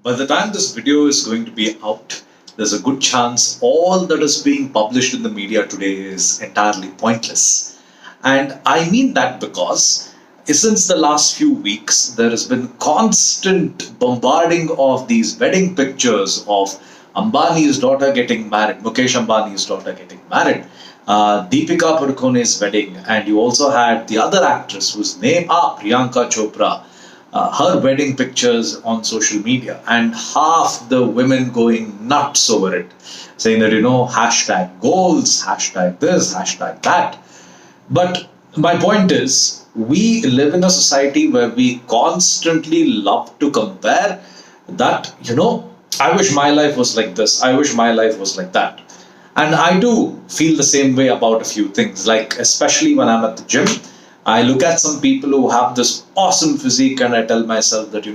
By the time this video is going to be out, there's a good chance all that is being published in the media today is entirely pointless. And I mean that because since the last few weeks, there has been constant bombarding of these wedding pictures of Ambani's daughter getting married, Mukesh Ambani's daughter getting married, Deepika Padukone's wedding, and you also had the other actress whose name, Priyanka Chopra, her wedding pictures on social media, and half the women going nuts over it, saying that, hashtag goals, hashtag this, hashtag that. But my point is, we live in a society where we constantly love to compare that, I wish my life was like this, I wish my life was like that. And I do feel the same way about a few things, like especially when I'm at the gym. I look at some people who have this awesome physique and I tell myself that,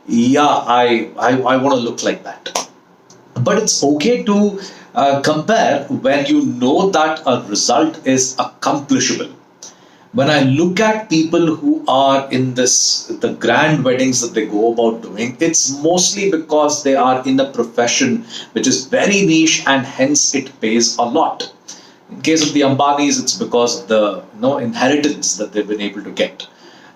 yeah, I want to look like that. But it's okay to compare when you know that a result is accomplishable. When I look at people who are in the grand weddings that they go about doing, it's mostly because they are in a profession which is very niche and hence it pays a lot. In case of the Ambanis, it's because of the inheritance that they've been able to get.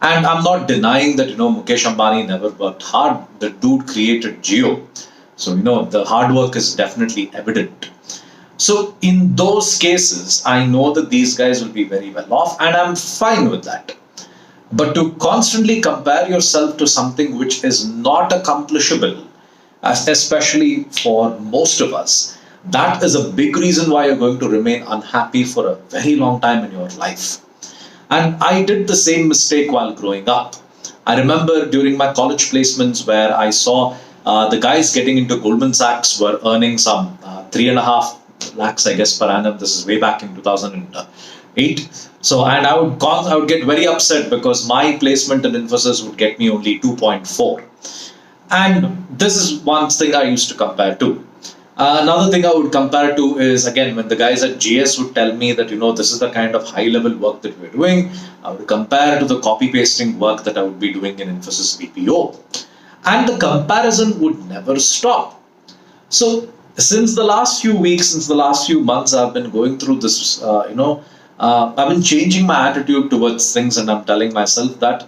And I'm not denying that Mukesh Ambani never worked hard. The dude created Jio, so the hard work is definitely evident. So in those cases, I know that these guys will be very well off, and I'm fine with that. But to constantly compare yourself to something which is not accomplishable, especially for most of us, that is a big reason why you're going to remain unhappy for a very long time in your life. And I did the same mistake while growing up. I remember during my college placements where I saw the guys getting into Goldman Sachs were earning some 3.5 lakhs, I guess, per annum. This is way back in 2008. So, and I would get very upset because my placement in Infosys would get me only 2.4. And this is one thing I used to compare to. Another thing I would compare to is, again, when the guys at GS would tell me that, this is the kind of high level work that we're doing, I would compare to the copy pasting work that I would be doing in Infosys BPO. And the comparison would never stop. So, since the last few weeks, since the last few months, I've been going through this, I've been changing my attitude towards things, and I'm telling myself that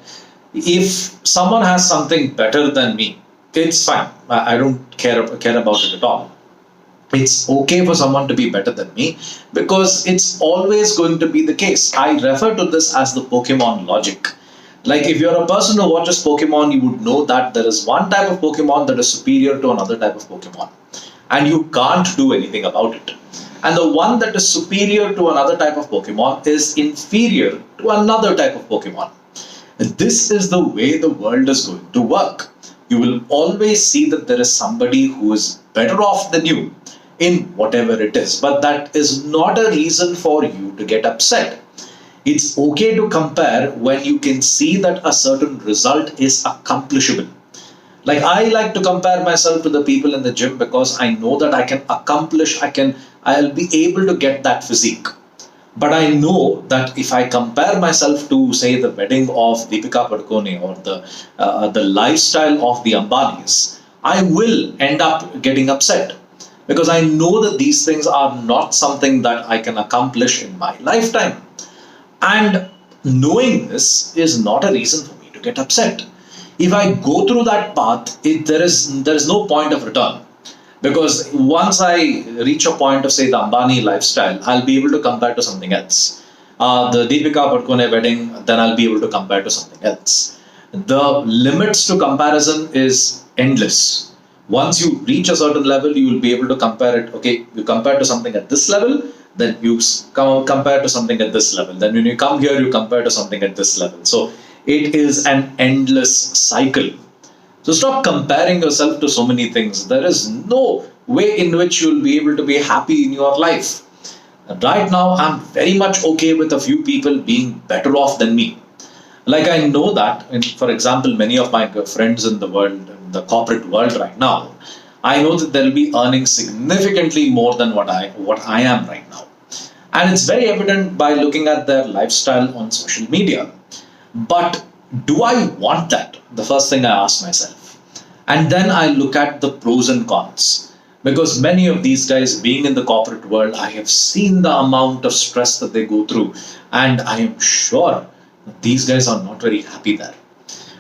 if someone has something better than me, it's fine. I don't care about it at all. It's okay for someone to be better than me because it's always going to be the case. I refer to this as the Pokemon logic. Like if you're a person who watches Pokemon, you would know that there is one type of Pokemon that is superior to another type of Pokemon. And you can't do anything about it. And the one that is superior to another type of Pokemon is inferior to another type of Pokemon. This is the way the world is going to work. You will always see that there is somebody who is better off than you in whatever it is. But that is not a reason for you to get upset. It's okay to compare when you can see that a certain result is accomplishable. Like I like to compare myself to the people in the gym because I know that I can accomplish, I'll be able to get that physique. But I know that if I compare myself to, say, the wedding of Deepika Padukone or the lifestyle of the Ambanis, I will end up getting upset because I know that these things are not something that I can accomplish in my lifetime. And knowing this is not a reason for me to get upset. If I go through that path, there is no point of return. Because once I reach a point of, say, the Ambani lifestyle, I'll be able to compare to something else. The Deepika Padukone wedding, then I'll be able to compare to something else. The limits to comparison is endless. Once you reach a certain level, you will be able to compare it. Okay, you compare to something at this level, then you compare to something at this level. Then when you come here, you compare to something at this level. So it is an endless cycle. So stop comparing yourself to so many things. There is no way in which you'll be able to be happy in your life. And right now, I'm very much okay with a few people being better off than me. Like I know that, for example, many of my friends in the world, in the corporate world right now, I know that they'll be earning significantly more than what I am right now. And it's very evident by looking at their lifestyle on social media. But do I want that? The first thing I ask myself. And then I look at the pros and cons. Because many of these guys, being in the corporate world, I have seen the amount of stress that they go through. And I am sure that these guys are not very happy there.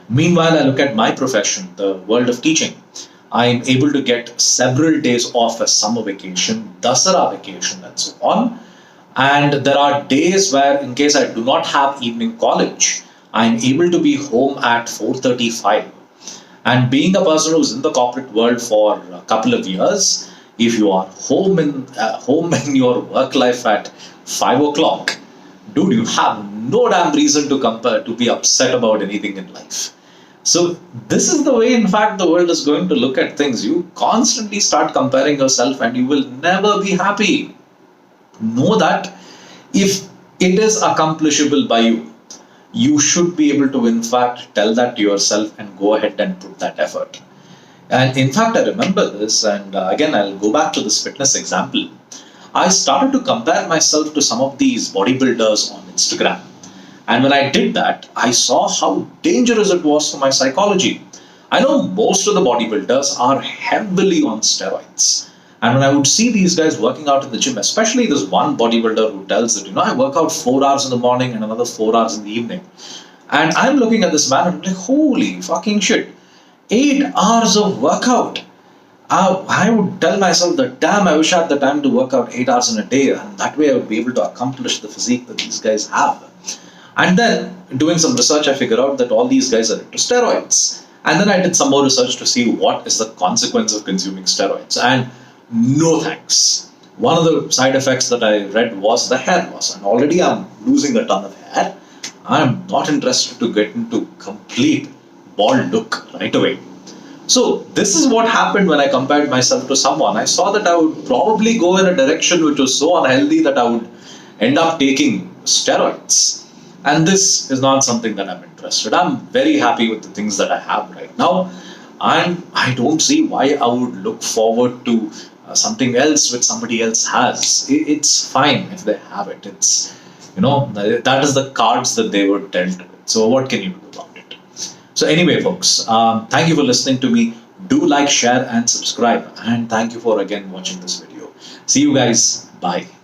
Meanwhile, I look at my profession, the world of teaching. I'm able to get several days off as summer vacation, Dasara vacation, and so on. And there are days where, in case I do not have evening college, I'm able to be home at 4:35. And being a person who's in the corporate world for a couple of years, if you are home in your work life at 5 o'clock, dude, you have no damn reason to compare to be upset about anything in life. So this is the way, in fact, the world is going to look at things. You constantly start comparing yourself, and you will never be happy. Know that if it is accomplishable by you, you should be able to, in fact, tell that to yourself and go ahead and put that effort. And in fact, I remember this, and again, I'll go back to this fitness example. I started to compare myself to some of these bodybuilders on Instagram. And when I did that, I saw how dangerous it was for my psychology. I know most of the bodybuilders are heavily on steroids. And when I would see these guys working out in the gym, especially this one bodybuilder who tells that, I work out 4 hours in the morning and another 4 hours in the evening. And I'm looking at this man and I'm like, holy fucking shit. 8 hours of workout. I would tell myself that, damn, I wish I had the time to work out 8 hours in a day. And that way I would be able to accomplish the physique that these guys have. And then, doing some research, I figured out that all these guys are into steroids. And then I did some more research to see what is the consequence of consuming steroids. And no thanks. One of the side effects that I read was the hair loss. And already I'm losing a ton of hair. I'm not interested to get into complete bald look right away. So this is what happened when I compared myself to someone. I saw that I would probably go in a direction which was so unhealthy that I would end up taking steroids. And this is not something that I'm interested. I'm very happy with the things that I have right now. And I don't see why I would look forward to something else which somebody else has. It's fine if they have it. That is the cards that they were dealt with. So what can you do about it? So anyway, folks, thank you for listening to me. Do like, share, and subscribe. And thank you for again watching this video. See you guys. Bye.